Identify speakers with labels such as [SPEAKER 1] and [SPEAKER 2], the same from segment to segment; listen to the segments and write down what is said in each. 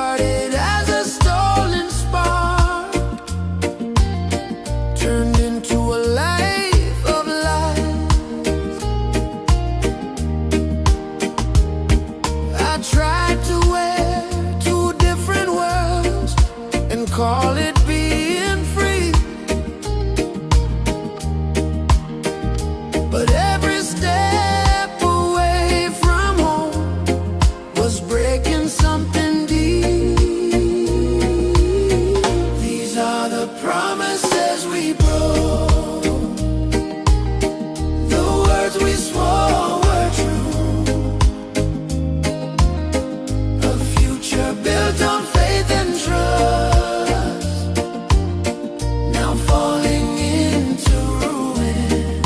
[SPEAKER 1] started as a stolen spark, turned into a life of lies. I tried to wear two different worlds and call it being free, but every step away from home was breaking something deep. These are the promises we broke, the words we swore were true, a future built on faith and trust, now falling into ruin.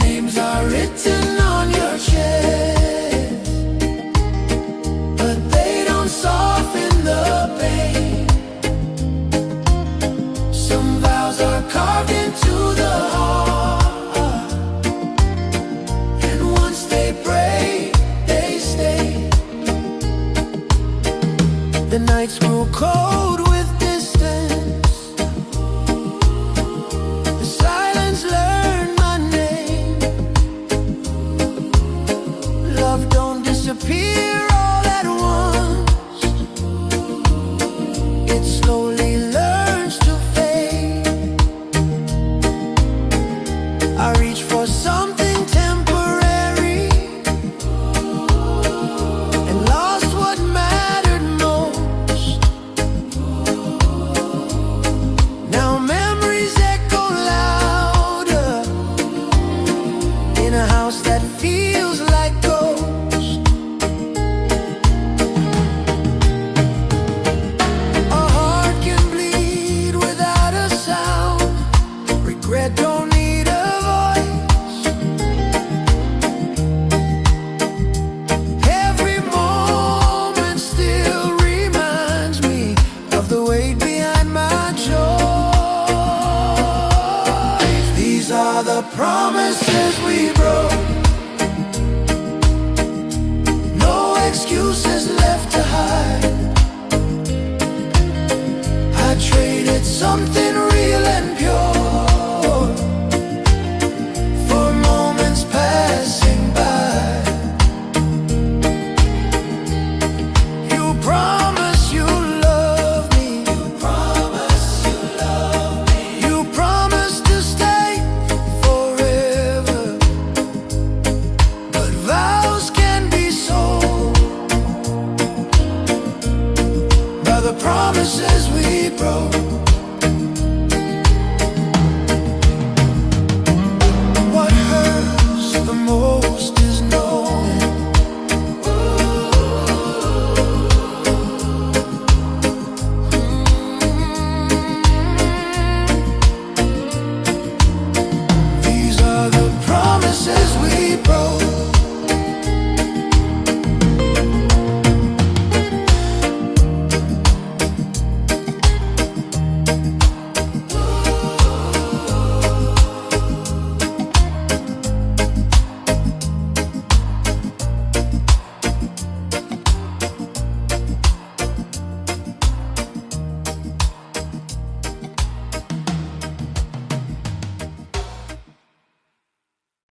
[SPEAKER 1] Names are written on your chest, but they don't soften the pain. Some vows are carved into the heart, and once they break, they stay. The nights grew cold with distance, the silence learned my name. Love don't disappear all at once, it slowly learns to fade. I reach for something temporary and lost what mattered most. Now memories echo louder in a house that feels like ghost. A heart can bleed without a sound. Regret don't need a voice. Every moment still reminds me of the weight behind my choice. These are the promises we broke, no excuses left to hide. I traded something